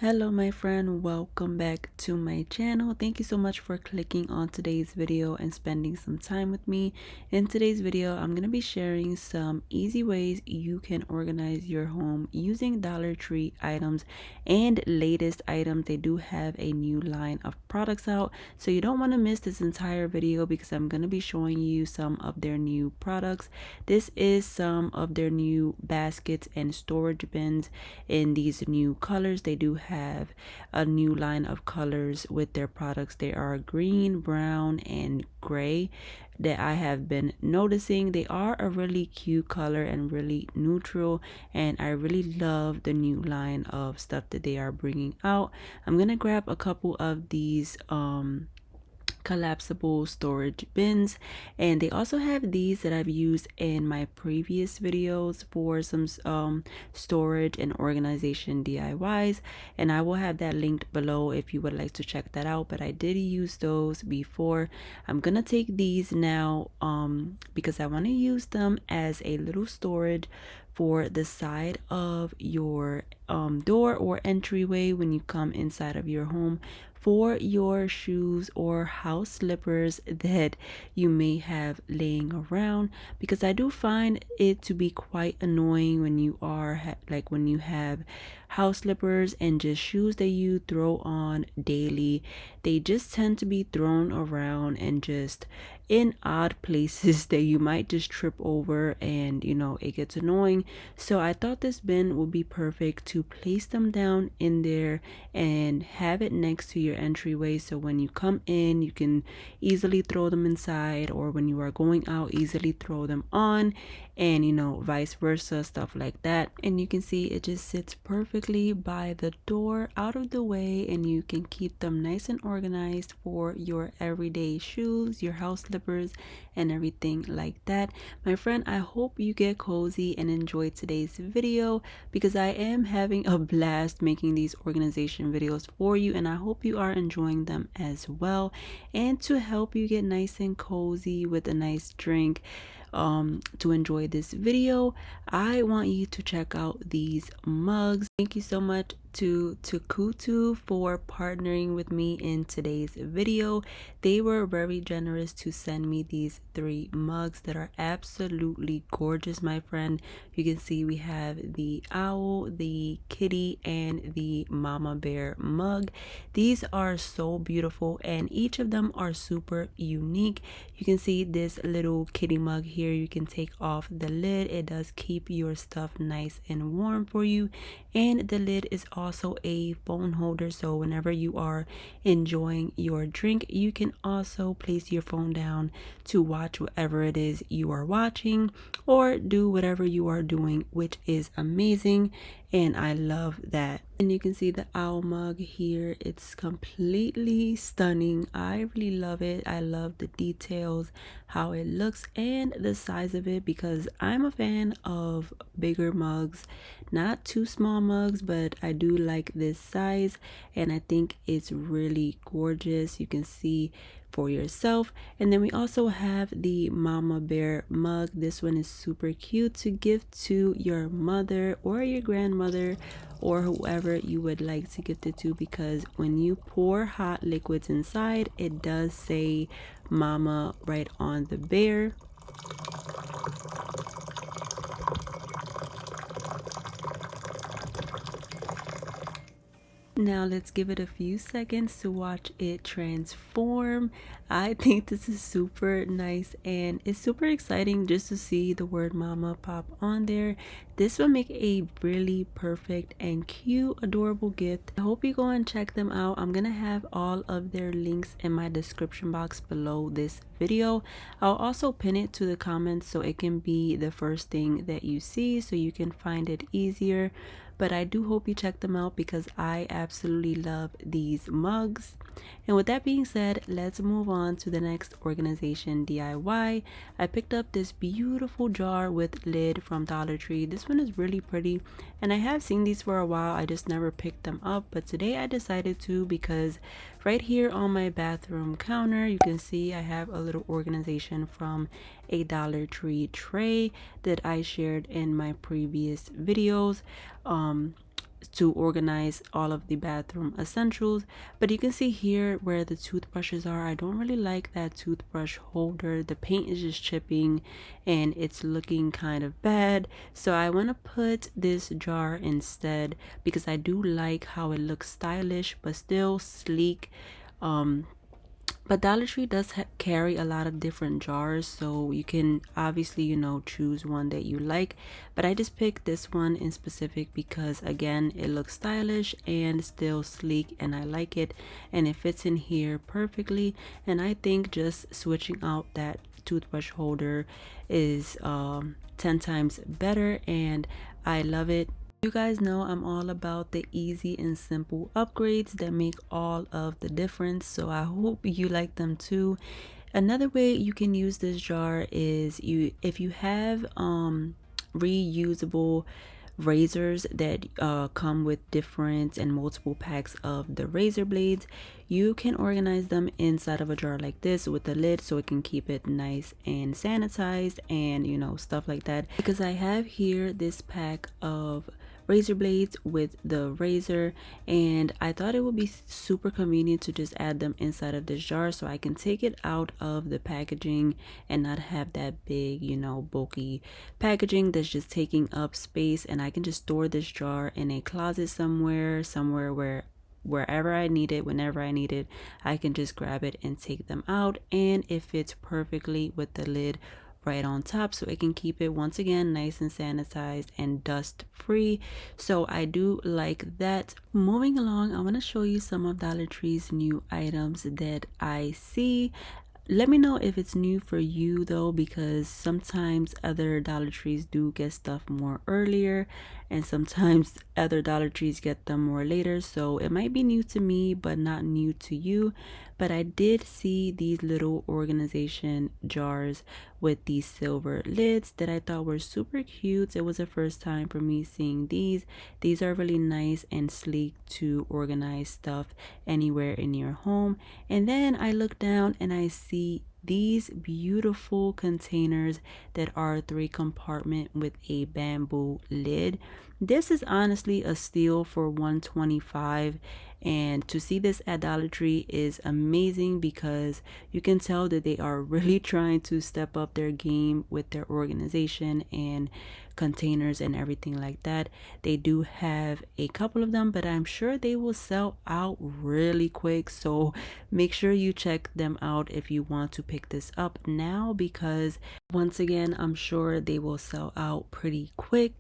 Hello my friend, welcome back to my channel. Thank you so much for clicking on today's video and spending some time with me. In today's video, I'm going to be sharing some easy ways you can organize your home using Dollar Tree items and latest items. They do have a new line of products out, so you don't want to miss this entire video because I'm going to be showing you some of their new products. This is some of their new baskets and storage bins in these new colors. They do have a new line of colors with their products. They are green, brown, and gray that I have been noticing. They are a really cute color and really neutral, and I really love the new line of stuff that they are bringing out. I'm gonna grab a couple of these collapsible storage bins, and they also have these that I've used in my previous videos for some storage and organization DIYs, and I will have that linked below if you would like to check that out. But I did use those before. I'm gonna take these now because I want to use them as a little storage for the side of your door or entryway when you come inside of your home, for your shoes or house slippers that you may have laying around, because I do find it to be quite annoying when you are when you have house slippers and just shoes that you throw on daily. They just tend to be thrown around and just in odd places that you might just trip over, and it gets annoying. So I thought this bin would be perfect to place them down in there and have it next to your entryway, so when you come in you can easily throw them inside, or when you are going out easily throw them on, and vice versa, stuff like that. And you can see it just sits perfectly by the door out of the way, and you can keep them nice and organized for your everyday shoes, your house slippers, and everything like that. My friend, I hope you get cozy and enjoy today's video, because I am having a blast making these organization videos for you, and I hope you are enjoying them as well. And to help you get nice and cozy with a nice drink to enjoy this video, I want you to check out these mugs. Thank you so much to Tukutu for partnering with me in today's video. They were very generous to send me these 3 mugs that are absolutely gorgeous, my friend. You can see we have the owl, the kitty, and the mama bear mug. These are so beautiful, and each of them are super unique. You can see this little kitty mug here. You can take off the lid. It does keep your stuff nice and warm for you, and the lid is also a phone holder, so whenever you are enjoying your drink, you can also place your phone down to watch whatever it is you are watching or do whatever you are doing, which is amazing, and I love that. And you can see the owl mug here. It's completely stunning. I really love it. I love the details, how it looks, and the size of it, because I'm a fan of bigger mugs, not too small mugs, but I do like this size, and I think it's really gorgeous. You can see for yourself. And then we also have the mama bear mug. This one is super cute to give to your mother or your grandmother or whoever you would like to gift it to, because when you pour hot liquids inside, it does say mama right on the bear. Now let's give it a few seconds to watch it transform. I think this is super nice, and it's super exciting just to see the word mama pop on there. This will make a really perfect and cute, adorable gift. I hope you go and check them out. I'm gonna have all of their links in my description box below this video. I'll also pin it to the comments so it can be the first thing that you see, so you can find it easier. But I do hope you check them out, because I absolutely love these mugs. And with that being said, let's move on to the next organization DIY. I picked up this beautiful jar with lid from Dollar Tree. This one is really pretty, and I have seen these for a while. I just never picked them up, but today I decided to, because right here on my bathroom counter, you can see I have a little organization from a Dollar Tree tray that I shared in my previous videos. to organize all of the bathroom essentials. But you can see here where the toothbrushes are. I don't really like that toothbrush holder. The paint is just chipping and it's looking kind of bad, so I want to put this jar instead because I do like how it looks stylish but still sleek. But Dollar Tree does carry a lot of different jars, so you can obviously, choose one that you like. But I just picked this one in specific because, again, it looks stylish and still sleek, and I like it, and it fits in here perfectly. And I think just switching out that toothbrush holder is 10 times better, and I love it. You guys know I'm all about the easy and simple upgrades that make all of the difference, so I hope you like them too. Another way you can use this jar is if you have reusable razors that come with different and multiple packs of the razor blades, you can organize them inside of a jar like this with a lid so it can keep it nice and sanitized and stuff like that. Because I have here this pack of razor blades with the razor, and I thought it would be super convenient to just add them inside of this jar so I can take it out of the packaging and not have that big bulky packaging that's just taking up space. And I can just store this jar in a closet somewhere where wherever I need it, whenever I need it, I can just grab it and take them out, and it fits perfectly with the lid right on top, so it can keep it once again nice and sanitized and dust free. So I do like that. Moving along, I want to show you some of Dollar Tree's new items that I see. Let me know if it's new for you though, because sometimes other Dollar Trees do get stuff more earlier and sometimes other Dollar Trees get them more later, so it might be new to me but not new to you. But I did see these little organization jars with these silver lids that I thought were super cute. It was the first time for me seeing these. These are really nice and sleek to organize stuff anywhere in your home. And then I look down and I see these beautiful containers that are 3-compartment with a bamboo lid. This is honestly a steal for $125, and to see this at Dollar Tree is amazing because you can tell that they are really trying to step up their game with their organization and containers and everything like that. They do have a couple of them, but I'm sure they will sell out really quick, so make sure you check them out if you want to pick this up now, because once again I'm sure they will sell out pretty quick.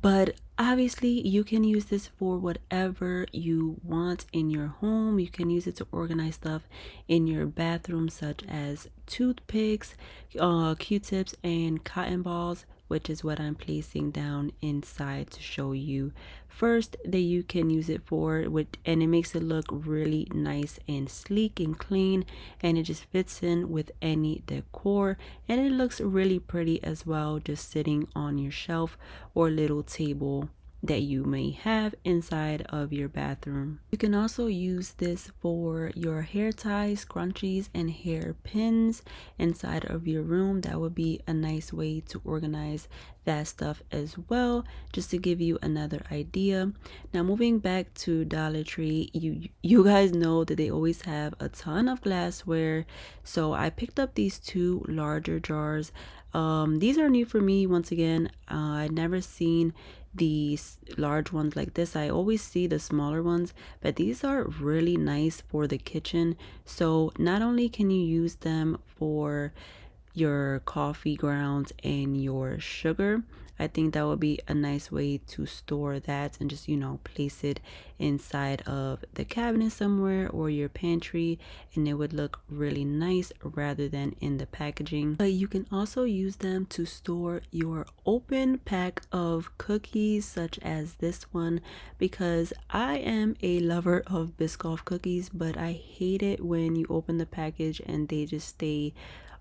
But obviously you can use this for whatever you want in your home. You can use it to organize stuff in your bathroom, such as toothpicks, q-tips, and cotton balls, which is what I'm placing down inside to show you first that you can use it for, and it makes it look really nice and sleek and clean, and it just fits in with any decor, and it looks really pretty as well, just sitting on your shelf or little table that you may have inside of your bathroom. You can also use this for your hair ties, scrunchies, and hair pins inside of your room. That would be a nice way to organize that stuff as well, just to give you another idea. Now moving back to Dollar Tree, you guys know that they always have a ton of glassware, so I picked up these 2 larger jars. These are new for me. Once again, I'd never seen these large ones like this. I always see the smaller ones, but these are really nice for the kitchen. So not only can you use them for your coffee grounds and your sugar, I think that would be a nice way to store that and just place it inside of the cabinet somewhere or your pantry, and it would look really nice rather than in the packaging. But you can also use them to store your open pack of cookies, such as this one, because I am a lover of Biscoff cookies, but I hate it when you open the package and they just stay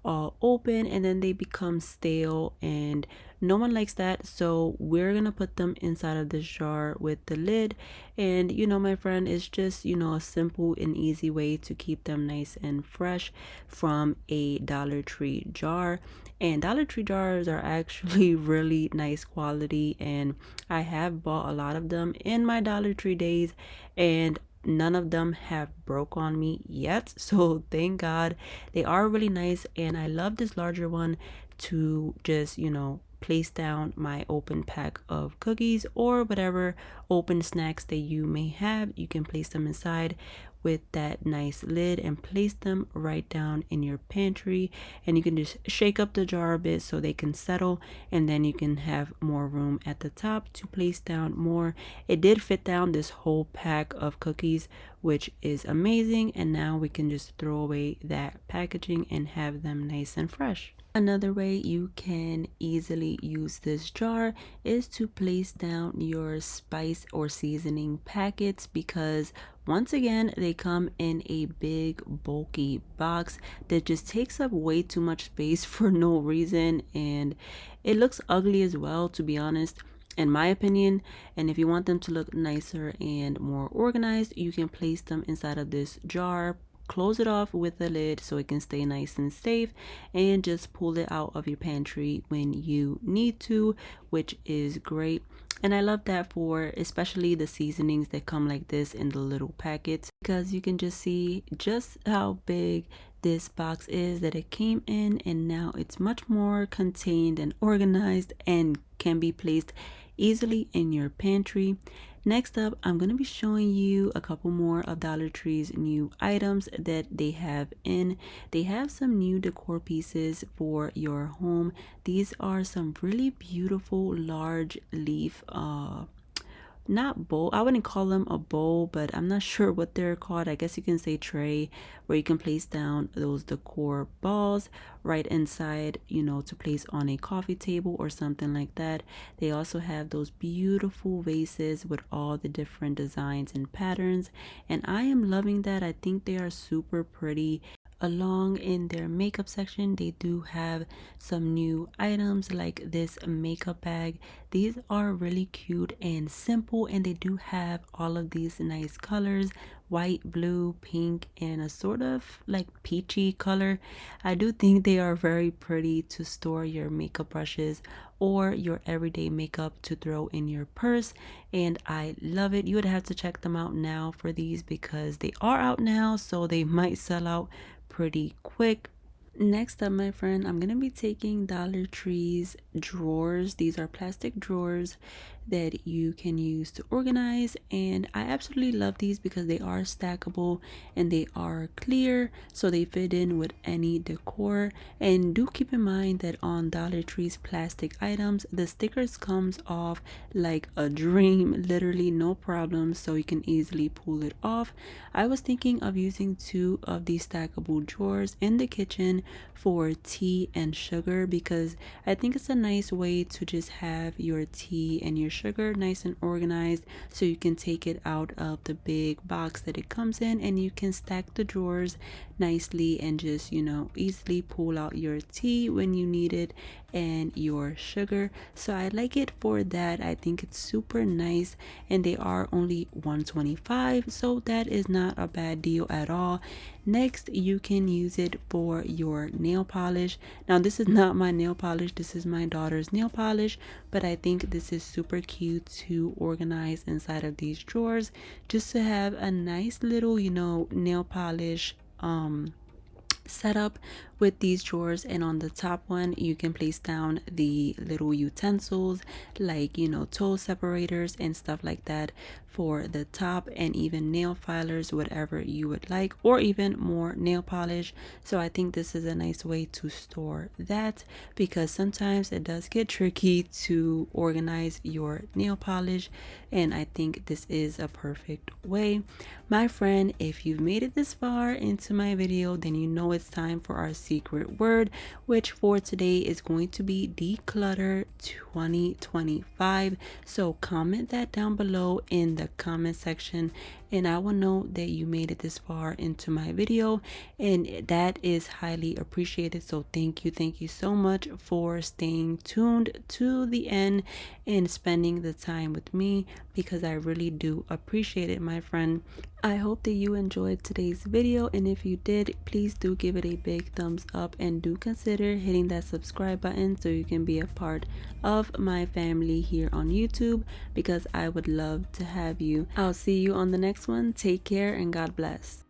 all open and then they become stale and no one likes that, so we're gonna put them inside of this jar with the lid. And you know, my friend, it's just, you know, a simple and easy way to keep them nice and fresh from a Dollar Tree jar. And Dollar Tree jars are actually really nice quality, and I have bought a lot of them in my Dollar Tree days, and none of them have broke on me yet, so thank God. They are really nice, and I love this larger one to just, you know, place down my open pack of cookies or whatever open snacks that you may have. You can place them inside with that nice lid and place them right down in your pantry, and you can just shake up the jar a bit so they can settle, and then you can have more room at the top to place down more. It did fit down this whole pack of cookies, which is amazing, and now we can just throw away that packaging and have them nice and fresh. Another way you can easily use this jar is to place down your spice or seasoning packets, because once again, they come in a big bulky box that just takes up way too much space for no reason, and it looks ugly as well, to be honest, in my opinion. And if you want them to look nicer and more organized, you can place them inside of this jar, close it off with a lid so it can stay nice and safe, and just pull it out of your pantry when you need to, which is great. And I love that for especially the seasonings that come like this in the little packets, because you can just see just how big this box is that it came in, and now it's much more contained and organized and can be placed easily in your pantry. Next up, I'm going to be showing you a couple more of Dollar Tree's new items that they have in. They have some new decor pieces for your home. These are some really beautiful large leaf not bowl, I wouldn't call them a bowl, but I'm not sure what they're called. I guess you can say tray, where you can place down those decor balls right inside, you know, to place on a coffee table or something like that. They also have those beautiful vases with all the different designs and patterns, and I am loving that. I think they are super pretty. Along in their makeup section, they do have some new items like this makeup bag. These are really cute and simple, and they do have all of these nice colors: white, blue, pink, and a sort of like peachy color. I do think they are very pretty to store your makeup brushes or your everyday makeup to throw in your purse, and I love it. You would have to check them out now for these, because they are out now, so they might sell out pretty quick. Next up, my friend, I'm gonna be taking Dollar Tree's drawers. These are plastic drawers that you can use to organize, and I absolutely love these because they are stackable and they are clear, so they fit in with any decor. And do keep in mind that on Dollar Tree's plastic items, the stickers comes off like a dream, literally no problem, so you can easily pull it off. I was thinking of using 2 of these stackable drawers in the kitchen for tea and sugar, because I think it's a nice way to just have your tea and your sugar nice and organized, so you can take it out of the big box that it comes in, and you can stack the drawers nicely and just, you know, easily pull out your tea when you need it and your sugar. So I like it for that. I think it's super nice, and they are only $125, so that is not a bad deal at all. Next, you can use it for your nail polish. Now, this is not my nail polish, this is my daughter's nail polish, but I think this is super cute to organize inside of these drawers, just to have a nice little, you know, nail polish setup with these drawers. And on the top one, you can place down the little utensils like, you know, toe separators and stuff like that for the top, and even nail filers, whatever you would like, or even more nail polish. So I think this is a nice way to store that, because sometimes it does get tricky to organize your nail polish, and I think this is a perfect way. My friend, if you've made it this far into my video, then you know it's time for our secret word, which for today is going to be declutter 2025. So comment that down below in the comment section, and I will know that you made it this far into my video, and that is highly appreciated. So thank you so much for staying tuned to the end and spending the time with me, because I really do appreciate it, my friend. I hope that you enjoyed today's video, and if you did, please do give it a big thumbs up and do consider hitting that subscribe button so you can be a part of my family here on YouTube, because I would love to have you. I'll see you on the next one. Take care and God bless.